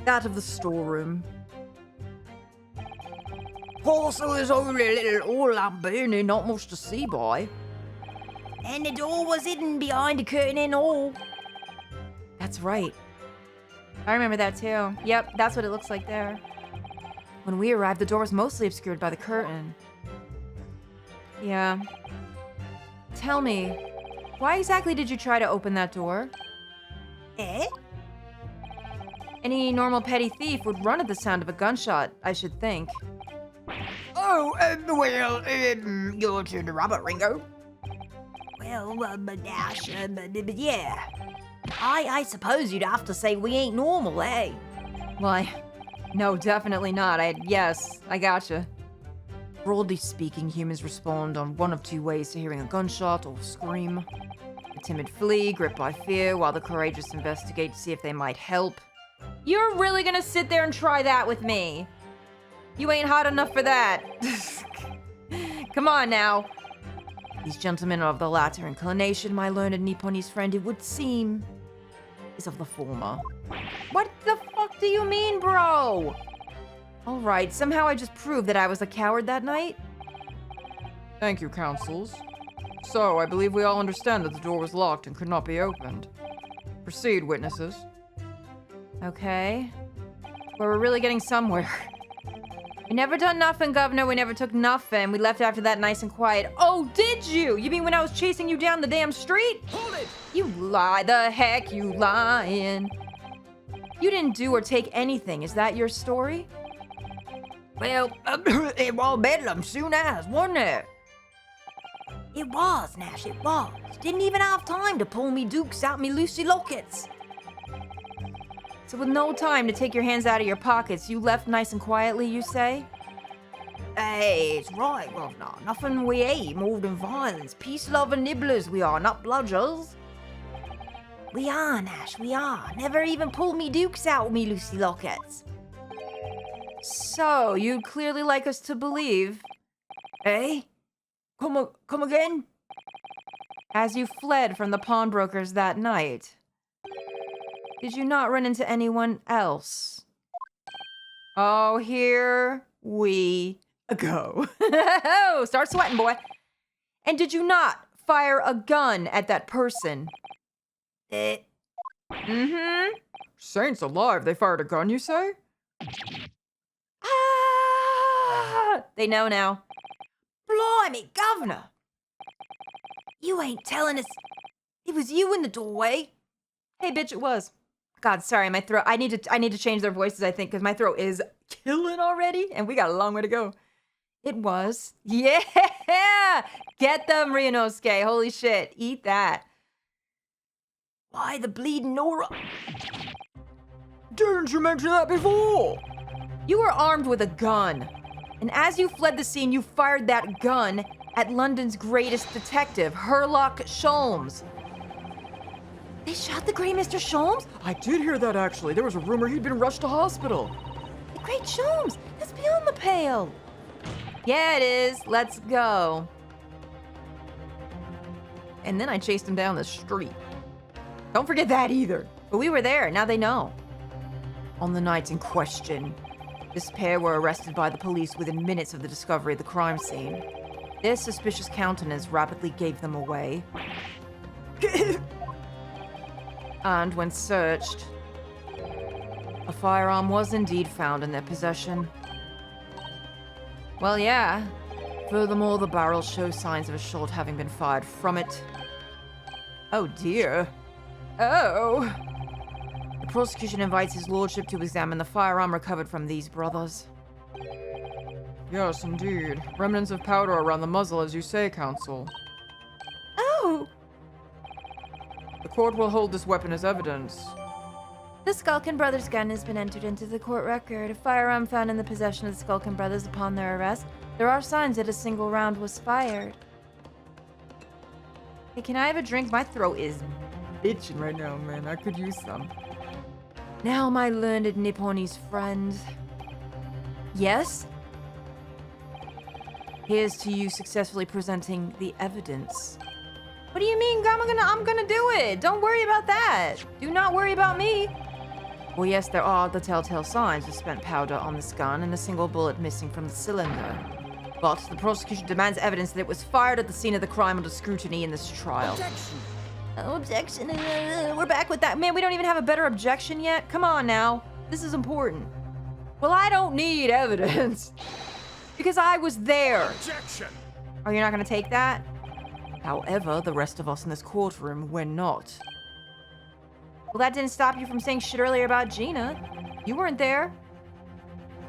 That of the storeroom. Also, there's only a little hole I'm Burning, not much to see, boy. and the door was hidden behind a curtain and all. That's right. I remember that too. Yep, that's what it looks like there. When we arrived, the door was mostly obscured by the curtain. Yeah. Tell me, why exactly did you try to open that door? Eh? Any normal petty thief would run at the sound of a gunshot, I should think. Oh, your turn to rub it, Ringo. Well, Dash, but yeah. I suppose you'd have to say we ain't normal, eh? Why? No, definitely not. Yes, I gotcha. Broadly speaking, humans respond on one of two ways to hearing a gunshot or scream. The timid flee, gripped by fear, while the courageous investigate to see if they might help. You're really gonna sit there and try that with me? You ain't hot enough for that. Come on now. These gentlemen are of the latter inclination, my learned Nipponese friend, it would seem, is of the former. What the fuck do you mean, bro? Alright, somehow I just proved that I was a coward that night? Thank you, counsels. So, I believe we all understand that the door was locked and could not be opened. Proceed, witnesses. Okay. Well, we're really getting somewhere. We never done nothing, Governor. We never took nothing. We left after that nice and quiet. Oh, did you? You mean when I was chasing you down the damn street? Hold it! You lie. The heck you lying. You didn't do or take anything. Is that your story? Well, it was bedlam soon as, wasn't it? It was, Nash, it was. Didn't even have time to pull me dukes out me Lucy lockets. So with no time to take your hands out of your pockets, you left nice and quietly, you say? Hey, it's right, Governor. Nothing we ain't more than violence. Peace-loving nibblers we are, not bludgers. We are, Nash, we are. Never even pulled me dukes out me Lucy lockets. So, you'd clearly like us to believe. Eh? Come again? As you fled from the pawnbrokers that night, did you not run into anyone else? Oh, here we go. Start sweating, boy. And did you not fire a gun at that person? Saints alive, they fired a gun, you say? Ah! They know now. Blimey, Governor! You ain't telling us it was you in the doorway? Hey, bitch, it was. God, sorry, my throat. I need to change their voices, I think, because my throat is killing already, and we got a long way to go. It was. Yeah! Get them, Ryunosuke. Holy shit. Eat that. Why the bleeding Nora? Didn't you mention that before? You were armed with a gun. And as you fled the scene, you fired that gun at London's greatest detective, Herlock Sholmes. They shot the great Mr. Sholmes? I did hear that, actually. There was a rumor he'd been rushed to hospital. The great Sholmes? That's beyond the pale. Yeah, it is. Let's go. And then I chased him down the street. Don't forget that either. But we were there. Now they know. On the night in question, this pair were arrested by the police within minutes of the discovery of the crime scene. Their suspicious countenance rapidly gave them away. And when searched, a firearm was indeed found in their possession. Well, yeah. Furthermore, the barrel shows signs of a shot having been fired from it. Oh dear. Oh. The prosecution invites his lordship to examine the firearm recovered from these brothers. Yes, indeed. Remnants of powder around the muzzle, as you say, counsel. Oh! The court will hold this weapon as evidence. The Skulkin brothers' gun has been entered into the court record. A firearm found in the possession of the Skulkin brothers upon their arrest. There are signs that a single round was fired. Hey, can I have a drink? My throat is itching right now, man. I could use some. Now, my learned Nipponese friend. Yes? Here's to you successfully presenting the evidence. What do you mean? I'm gonna do it. Don't worry about that. Do not worry about me. Well, yes, there are the telltale signs of spent powder on this gun and a single bullet missing from the cylinder. But the prosecution demands evidence that it was fired at the scene of the crime under scrutiny in this trial. Objection! Oh, objection. We're back with that. Man, we don't even have a better objection yet. Come on now. This is important. Well, I don't need evidence. Because I was there. Objection! Oh, you're not gonna take that? However, the rest of us in this courtroom, we're not. Well, that didn't stop you from saying shit earlier about Gina. You weren't there.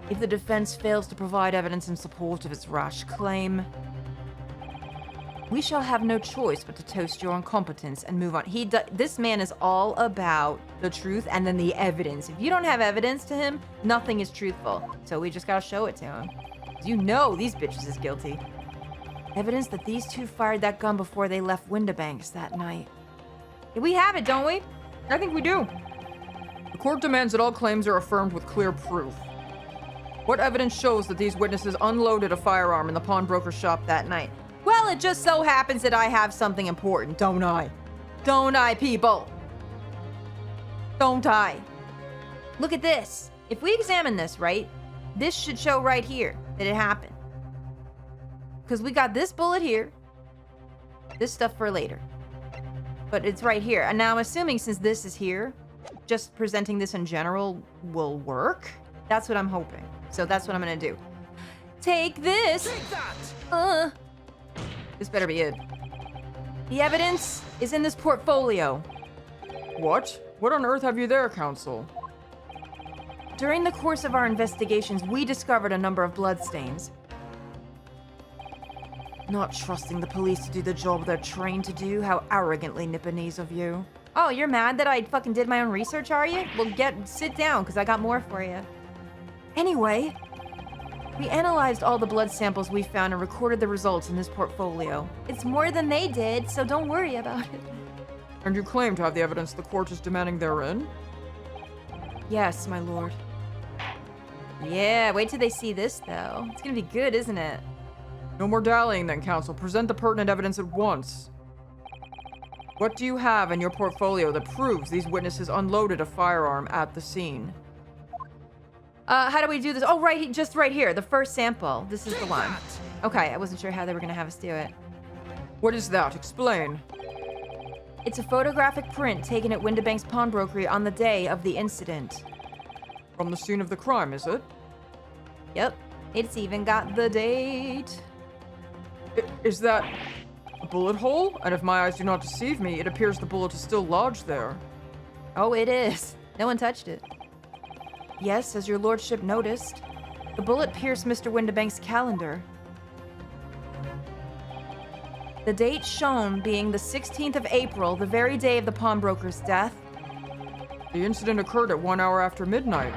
If the defense fails to provide evidence in support of its rash claim, we shall have no choice but to toast your incompetence and move on. This man is all about the truth and then the evidence. If you don't have evidence to him, nothing is truthful. So we just gotta show it to him. You know these bitches is guilty. Evidence that these two fired that gun before they left Windibanks that night. Yeah, we have it, don't we? I think we do. The court demands that all claims are affirmed with clear proof. What evidence shows that these witnesses unloaded a firearm in the pawnbroker shop that night? Well, it just so happens that I have something important, don't I? Don't I, people? Don't I? Look at this. If we examine this, right, this should show right here that it happened. Because we got this bullet here. This stuff for later. But it's right here. And now I'm assuming since this is here, just presenting this in general will work. That's what I'm hoping. So that's what I'm gonna do. Take this! Take that! This better be it. The evidence is in this portfolio. What? What on earth have you there, counsel? During the course of our investigations, we discovered a number of bloodstains. Not trusting the police to do the job they're trained to do? How arrogantly Nipponese of you. Oh, you're mad that I fucking did my own research, are you? Well, sit down, because I got more for you. Anyway, we analyzed all the blood samples we found and recorded the results in this portfolio. It's more than they did, so don't worry about it. And you claim to have the evidence the court is demanding therein? Yes, my lord. Yeah, wait till they see this, though. It's gonna be good, isn't it? No more dallying then, counsel. Present the pertinent evidence at once. What do you have in your portfolio that proves these witnesses unloaded a firearm at the scene? How do we do this? Oh, just right here. The first sample. This is the one. Okay, I wasn't sure how they were gonna have us do it. What is that? Explain. It's a photographic print taken at Windibank's pawnbrokery on the day of the incident. From the scene of the crime, is it? Yep. It's even got the date. Is that a bullet hole? And if my eyes do not deceive me, it appears the bullet is still lodged there. Oh, it is. No one touched it. Yes, as your lordship noticed. The bullet pierced Mr. Windibank's calendar. The date shown being the 16th of April, the very day of the pawnbroker's death. The incident occurred at 1 hour after midnight.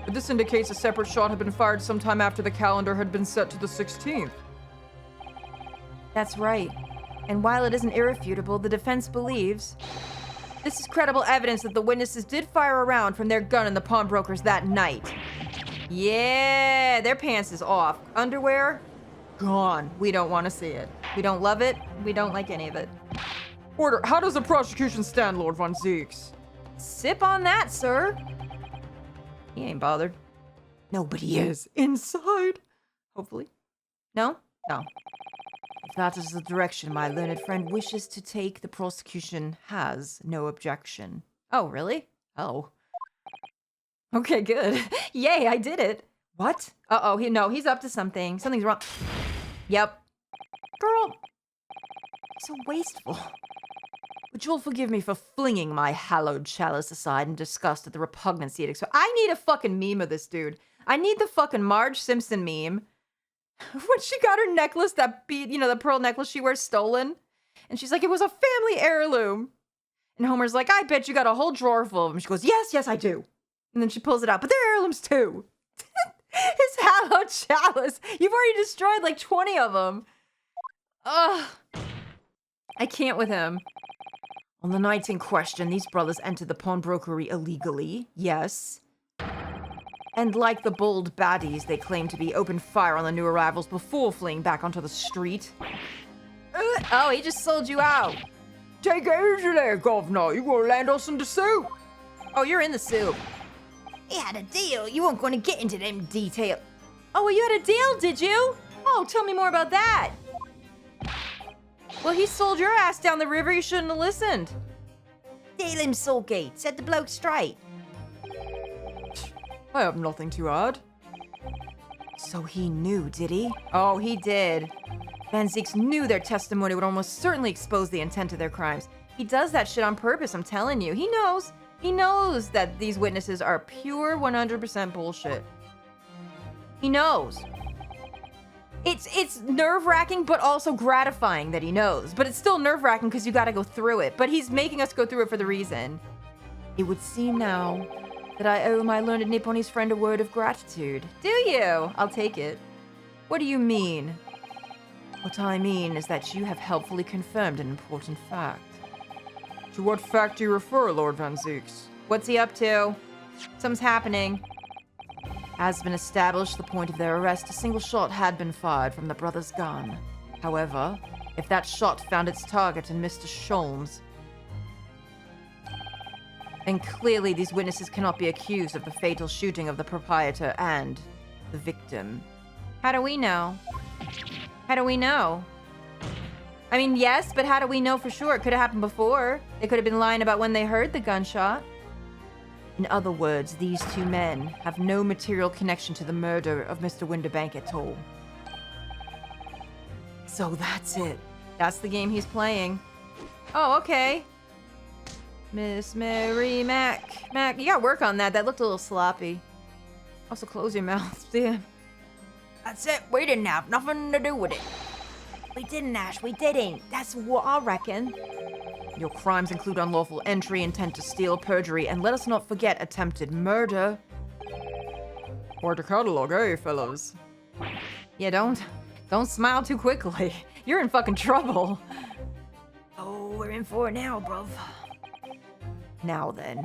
But this indicates a separate shot had been fired sometime after the calendar had been set to the 16th. That's right. And while it isn't irrefutable, the defense believes this is credible evidence that the witnesses did fire a round from their gun in the pawnbrokers that night. Yeah, their pants is off. Underwear? Gone. We don't want to see it. We don't love it. We don't like any of it. Order. How does the prosecution stand, Lord Von Zeeks? Sip on that, sir. He ain't bothered. Nobody is. Inside. Hopefully. No? No. If that is the direction my learned friend wishes to take, the prosecution has no objection. Oh, really? Oh. Okay, good. Yay, I did it. What? Uh-oh, he's up to something. Something's wrong. Yep. Girl. So wasteful. But you'll forgive me for flinging my hallowed chalice aside in disgust at the repugnancy it expressed. I need a fucking meme of this dude. I need the fucking Marge Simpson meme. When she got her necklace, the pearl necklace she wears stolen. And she's like, it was a family heirloom. And Homer's like, I bet you got a whole drawer full of them. She goes, yes, I do. And then she pulls it out, but they're heirlooms too. His hallowed chalice. You've already destroyed like 20 of them. Ugh. I can't with him. On the night in question, these brothers entered the pawnbrokery illegally, yes. And like the bold baddies they claim to be, opened fire on the new arrivals before fleeing back onto the street. Oh, he just sold you out. Take it easy there, governor. You gonna land us in the soup. Oh, you're in the soup. He had a deal. You weren't going to get into them details. Oh, well, you had a deal, did you? Oh, tell me more about that. Well, he sold your ass down the river. You shouldn't have listened. Deal him, Soulgate. Set the bloke straight. I have nothing to add. So he knew, did he? Oh, he did. Van Zeeks knew their testimony would almost certainly expose the intent of their crimes. He does that shit on purpose, I'm telling you. He knows. He knows that these witnesses are pure 100% bullshit. He knows. It's nerve-wracking, but also gratifying that he knows. But it's still nerve-wracking because you gotta go through it. But he's making us go through it for the reason. It would seem now that I owe my learned Nipponese friend a word of gratitude. Do you? I'll take it. What do you mean? What I mean is that you have helpfully confirmed an important fact. To what fact do you refer, Lord Van Zeeks? What's he up to? Something's happening. Has been established the point of their arrest, a single shot had been fired from the brother's gun. However, if that shot found its target in Mr. Sholmes, then clearly these witnesses cannot be accused of the fatal shooting of the proprietor and the victim. How do we know? How do we know? I mean, yes, but how do we know for sure? It could have happened before. They could have been lying about when they heard the gunshot. In other words, these two men have no material connection to the murder of Mr. Windibank at all. So that's it. That's the game he's playing. Oh, okay. Miss Mary Mac, you gotta work on that. That looked a little sloppy. Also, close your mouth, damn. That's it. We didn't have nothing to do with it. We didn't, Ash. We didn't. That's what I reckon. Your crimes include unlawful entry, intent to steal, perjury, and let us not forget attempted murder. Quite a catalog, eh, fellows? Yeah, don't smile too quickly. You're in fucking trouble. Oh, we're in for it now, bruv. Now then,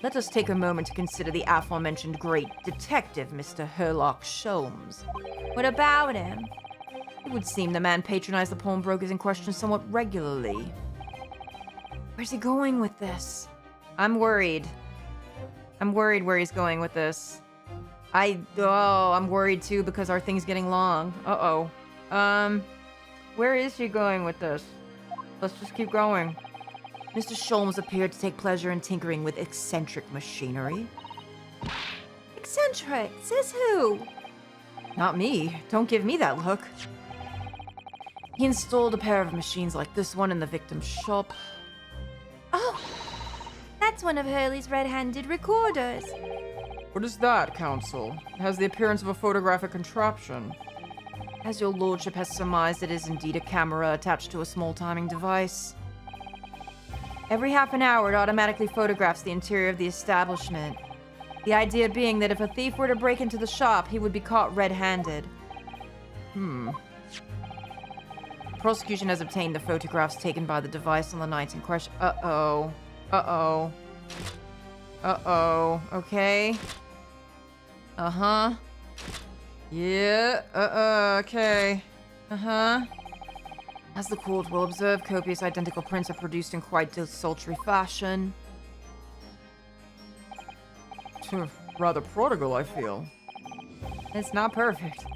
let us take a moment to consider the aforementioned great detective, Mr. Herlock Sholmes. What about him? It would seem the man patronized the pawnbrokers in question somewhat regularly. Where's he going with this? I'm worried. I'm worried where he's going with this. I'm worried too because our thing's getting long. Uh-oh. Where is he going with this? Let's just keep going. Mr. Sholmes appeared to take pleasure in tinkering with eccentric machinery. Eccentric? Says who? Not me. Don't give me that look. He installed a pair of machines like this one in the victim's shop. Oh, that's one of Hurley's red-handed recorders. What is that, Counsel? It has the appearance of a photographic contraption. As your lordship has surmised, it is indeed a camera attached to a small timing device. Every half an hour, it automatically photographs the interior of the establishment. The idea being that if a thief were to break into the shop, he would be caught red-handed. Prosecution has obtained the photographs taken by the device on the night in question. Uh-oh. Uh-oh. Uh-oh. Okay. Uh-huh. Yeah. Okay. Uh-huh. As the court will observe, copious identical prints are produced in quite desultory fashion. Rather prodigal, I feel. It's not perfect.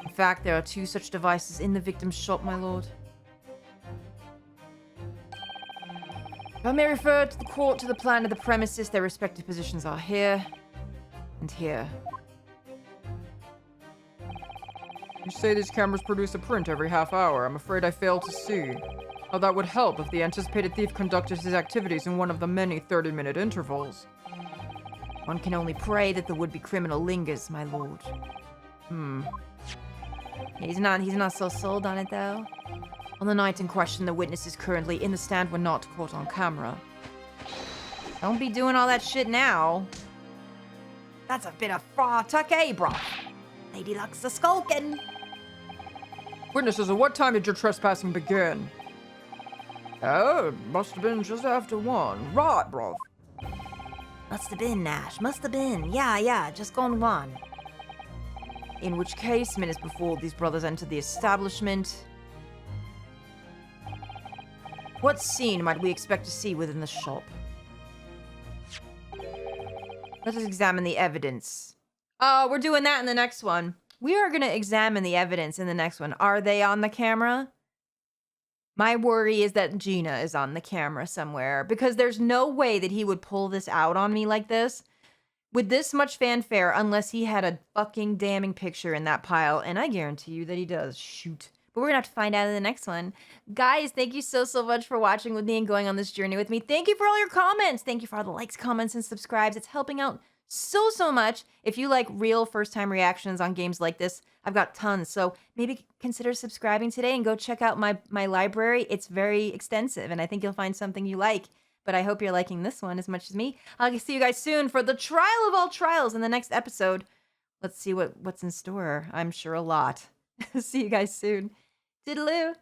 In fact, there are 2 such devices in the victim's shop, my lord. If I may refer to the court to the plan of the premises, their respective positions are here and here. You say these cameras produce a print every half hour. I'm afraid I fail to see how that would help if the anticipated thief conducted his activities in one of the many 30-minute intervals. One can only pray that the would-be criminal lingers, my lord. He's not so sold on it, though. On the night in question, the witnesses currently in the stand were not caught on camera. Don't be doing all that shit now. That's a bit of far tuck, eh, bro? Lady Luck's a skulking. Witnesses, at what time did your trespassing begin? Oh, it must have been just after 1. Right, bruv. Must have been, Nash. Must have been. Yeah, just gone 1. In which case, minutes before these brothers entered the establishment, what scene might we expect to see within the shop? Let us examine the evidence. Oh, we're doing that in the next one. We are going to examine the evidence in the next one. Are they on the camera? My worry is that Gina is on the camera somewhere, because there's no way that he would pull this out on me like this with this much fanfare unless he had a fucking damning picture in that pile, and I guarantee you that he does. Shoot. But we're gonna have to find out in the next one. Guys, thank you so much for watching with me and going on this journey with me. Thank you for all your comments. Thank you for all the likes, comments, and subscribes. It's helping out so much. If you like real first-time reactions on games like this, I've got tons. So maybe consider subscribing today and go check out my library. It's very extensive, and I think you'll find something you like. But I hope you're liking this one as much as me. I'll see you guys soon for the trial of all trials in the next episode. Let's see what's in store. I'm sure a lot. See you guys soon. Toodaloo.